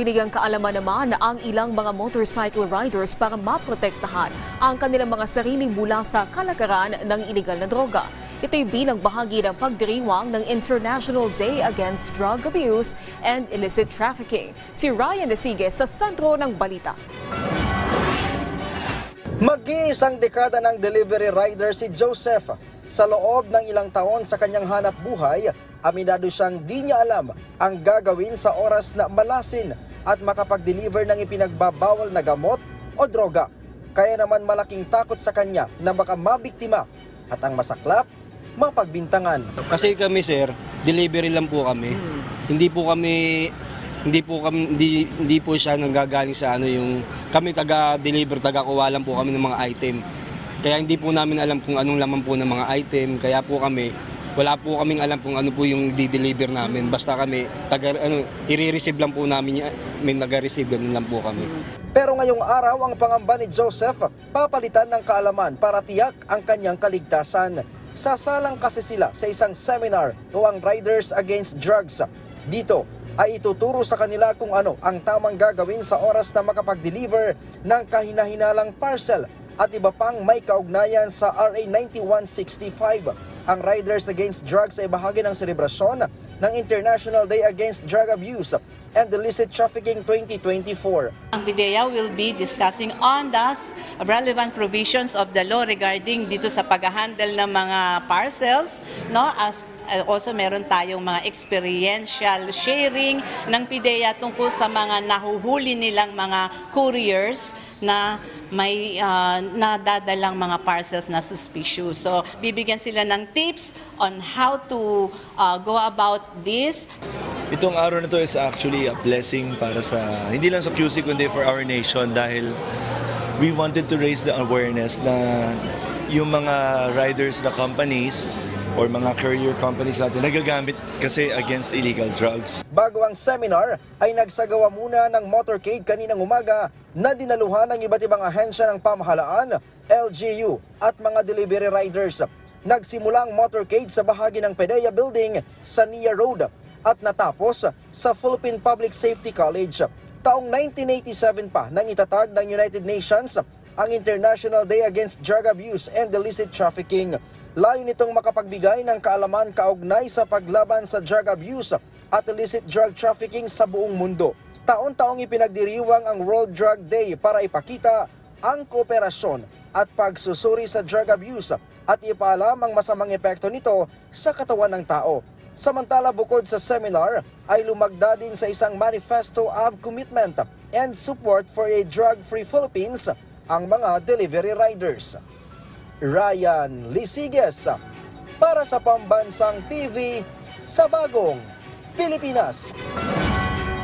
Binigyang kaalaman naman na ang ilang mga motorcycle riders para maprotektahan ang kanilang mga sarili mula sa kalakaran ng iligal na droga. Ito'y bilang bahagi ng pagdiriwang ng International Day Against Drug Abuse and Illicit Trafficking. Si Ryan Desiges sa sentro ng balita. Mag-iisang dekada ng delivery rider si Joseph. Sa loob ng ilang taon sa kanyang hanap buhay, aminado siyang di niya alam ang gagawin sa oras na malasin at makapag-deliver ng ipinagbabawal na gamot o droga. Kaya naman malaking takot sa kanya na baka mabiktima at ang masaklap, mapagbintangan. Kasi kami sir, delivery lang po kami. Hindi po siya nanggagaling sa yung kami taga-deliver, taga-kuha lang po kami ng mga item. Kaya hindi po namin alam kung anong laman po ng mga item. Kaya po kami, wala po kaming alam kung ano po yung di-deliver namin. Basta kami, i-receive lang po namin, may nag-receive, ganun lang po kami. Pero ngayong araw, ang pangamba ni Joseph, papalitan ng kaalaman para tiyak ang kanyang kaligtasan. Sasalang kasi sila sa isang seminar o ang Riders Against Drugs. Dito ay ituturo sa kanila kung ano ang tamang gagawin sa oras na makapag-deliver ng kahina-hinalang parcel at iba pang may kaugnayan sa RA 9165. Ang Riders Against Drugs ay bahagi ng selebrasyon ng International Day Against Drug Abuse and Illicit Trafficking 2024. Ang PIDEA will be discussing on the relevant provisions of the law regarding dito sa pag-handle ng mga parcels, no? As also meron tayong mga experiential sharing ng PIDEA tungkol sa mga nahuhuli nilang mga couriers na may nadadalang mga parcels na suspicious. So, bibigyan sila ng tips on how to go about this. Itong araw na to is actually a blessing para sa, hindi lang sa QC kundi for our nation dahil we wanted to raise the awareness na yung mga riders na companies or mga courier companies natin nagagamit kasi against illegal drugs. Bago ang seminar ay nagsagawa muna ng motorcade kaninang umaga na dinaluhan ng iba't ibang ahensya ng pamahalaan, LGU at mga delivery riders. Nagsimula ang motorcade sa bahagi ng PIDEA Building sa Nia Road at natapos sa Philippine Public Safety College. Taong 1987 pa nang itatag ng United Nations ang International Day Against Drug Abuse and Illicit Trafficking. Layo nitong makapagbigay ng kaalaman kaugnay sa paglaban sa drug abuse at illicit drug trafficking sa buong mundo. Taon-taong ipinagdiriwang ang World Drug Day para ipakita ang kooperasyon at pagsusuri sa drug abuse at ipaalam ang masamang epekto nito sa katawan ng tao. Samantala bukod sa seminar ay lumagda din sa isang manifesto of commitment and support for a drug-free Philippines ang mga delivery riders. Ryan Desiges para sa Pambansang TV sa Bagong Pilipinas.